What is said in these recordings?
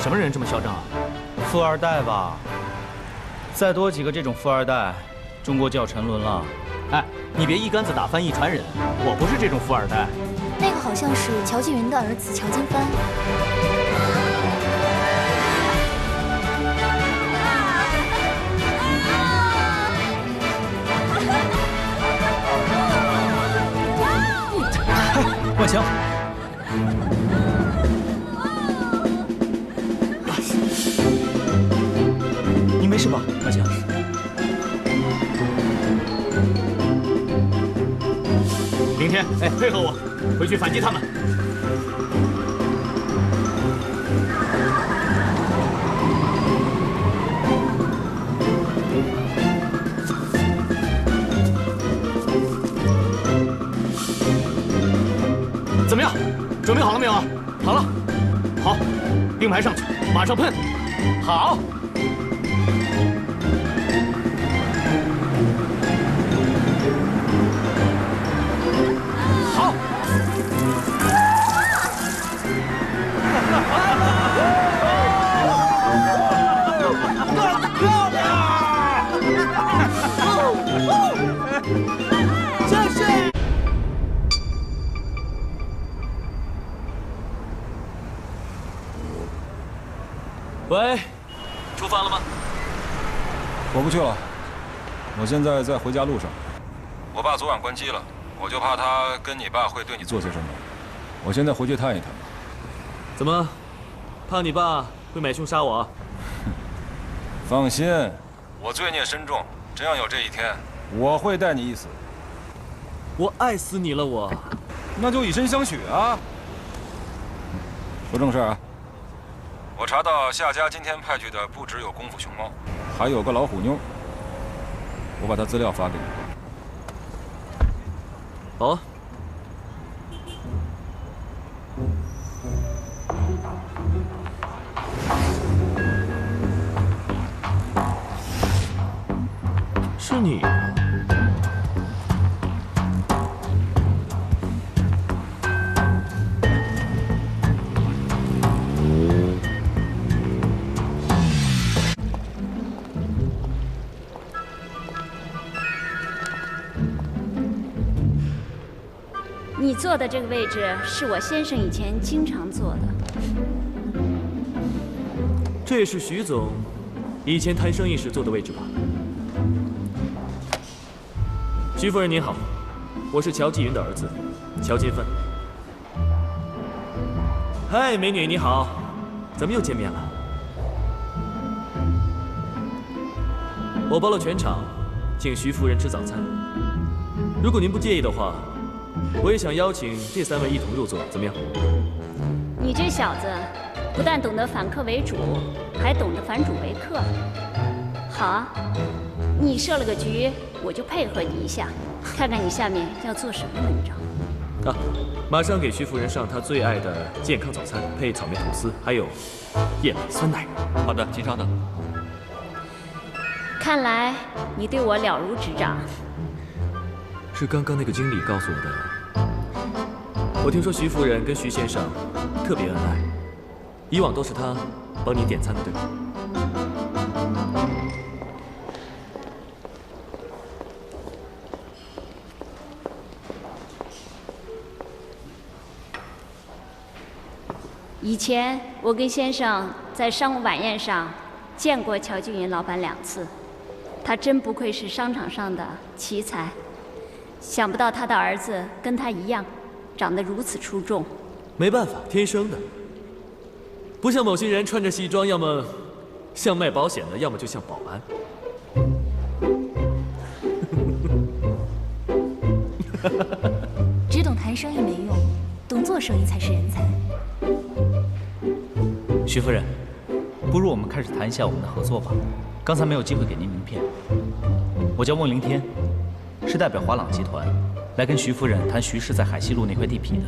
什么人这么嚣张啊？富二代吧？再多几个这种富二代，中国就要沉沦了。哎，你别一竿子打翻一船人，我不是这种富二代。那个好像是乔静云的儿子乔金帆。万强，你没事吧，万强？明天，哎，配合我，回去反击他们。怎么样？准备好了没有啊？好了，好，并排上去，马上喷。好。好。漂亮！这是。喂，出发了吗？我不去了，我现在在回家路上。我爸昨晚关机了，我就怕他跟你爸会对你做些什么。我现在回去探一探。怎么，怕你爸会买凶杀我？放心，我罪孽深重，真要有这一天，我会带你一死。我爱死你了，我。那就以身相许啊！说正事啊。我查到夏家今天派去的不只有功夫熊猫，还有个老虎妞。我把她资料发给你。好啊。是你啊。你坐的这个位置是我先生以前经常坐的。这也是徐总以前谈生意时坐的位置吧？徐夫人您好，我是乔继云的儿子，乔金帆。嗨，美女你好，咱们又见面了。我包了全场，请徐夫人吃早餐。如果您不介意的话，我也想邀请这3位一同入座，怎么样？你这小子，不但懂得反客为主，还懂得反主为客。好啊，你设了个局，我就配合你一下，看看你下面要做什么文章。啊，马上给徐夫人上她最爱的健康早餐，配草莓吐司，还有燕麦酸奶。好的，请稍等。看来你对我了如指掌。是刚刚那个经理告诉我的。我听说徐夫人跟徐先生特别恩爱，以往都是他帮你点餐的，对吧？以前我跟先生在商务晚宴上见过乔静云老板2次，他真不愧是商场上的奇才。想不到他的儿子跟他一样，长得如此出众。没办法，天生的。不像某些人穿着西装，要么像卖保险的，要么就像保安。只懂谈生意没用，懂做生意才是人才。徐夫人，不如我们开始谈一下我们的合作吧。刚才没有机会给您名片。我叫孟凌天，是代表华朗集团来跟徐夫人谈徐氏在海西路那块地皮的。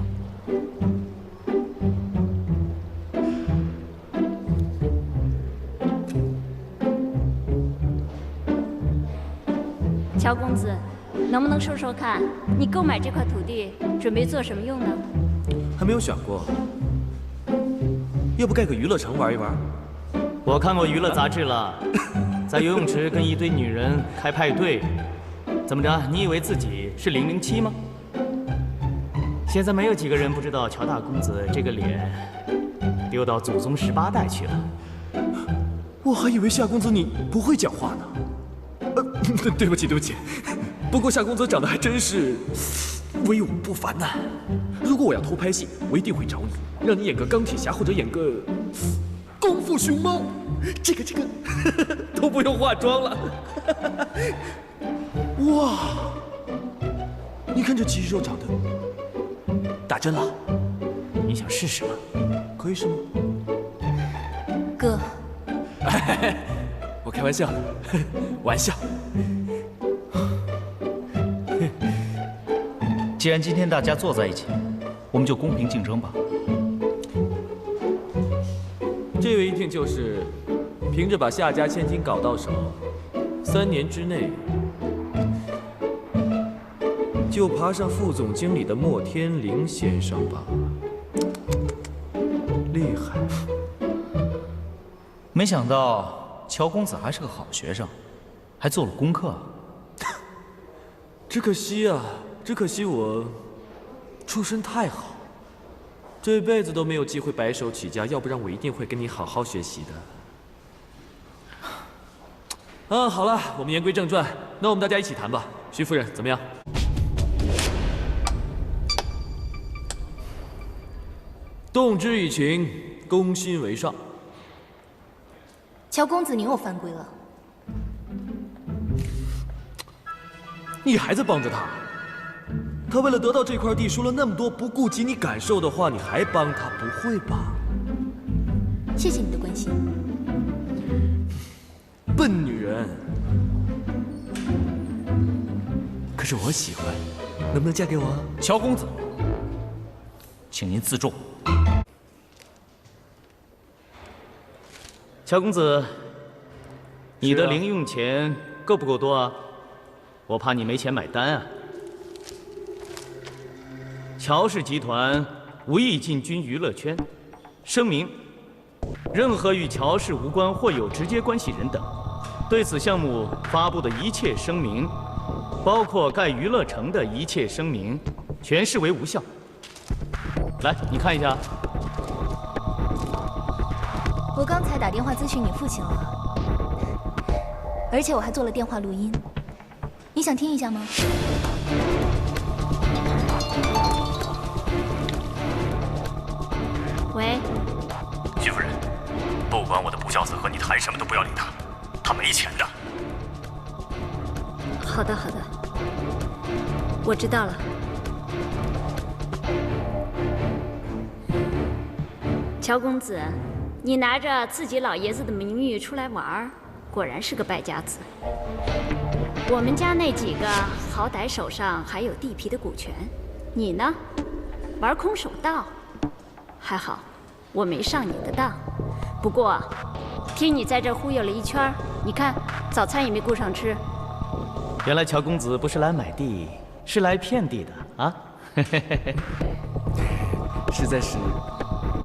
乔公子，能不能说说看，你购买这块土地准备做什么用呢？还没有想过。要不盖个娱乐城玩一玩？我看过娱乐杂志了，在游泳池跟一堆女人开派对，怎么着？你以为自己是007吗？现在没有几个人不知道乔大公子这个脸丢到祖宗18代去了。我还以为夏公子你不会讲话呢。对不起对不起，不过夏公子长得还真是威武不凡呐。如果我要偷拍戏，我一定会找你，让你演个钢铁侠或者演个功夫熊猫，这个都不用化妆了。哇，你看这肌肉长得打针了，你想试试吗？可以是吗？哥，我开玩笑，玩笑。既然今天大家坐在一起，我们就公平竞争吧。这位一定就是凭着把夏家千金搞到手，3年之内就爬上副总经理的莫天凌先生吧？厉害！没想到乔公子还是个好学生，还做了功课。只可惜啊，只可惜我出身太好，这辈子都没有机会白手起家，要不然我一定会跟你好好学习的。好了，我们言归正传，那我们大家一起谈吧。徐夫人，怎么样？动之以情，攻心为上。乔公子，你又犯规了。你还在帮着他？他为了得到这块地说了那么多不顾及你感受的话，你还帮他？不会吧？谢谢你的关心。笨女人。可是我喜欢，能不能嫁给我？乔公子，请您自重。乔公子，你的零用钱够不够多啊？我怕你没钱买单啊。乔氏集团无意进军娱乐圈，声明：任何与乔氏无关或有直接关系人等，对此项目发布的一切声明，包括盖娱乐城的一切声明，全视为无效。来，你看一下。我刚才打电话咨询你父亲了，而且我还做了电话录音，你想听一下吗？喂，徐夫人，不管我的不孝子和你谈什么都不要理他，他没钱的。好的好的，我知道了。乔公子，你拿着自己老爷子的名誉出来玩儿，果然是个败家子。我们家那几个好歹手上还有地皮的股权，你呢，玩空手道。还好，我没上你的当。不过，听你在这忽悠了一圈，你看早餐也没顾上吃。原来乔公子不是来买地，是来骗地的啊！实在是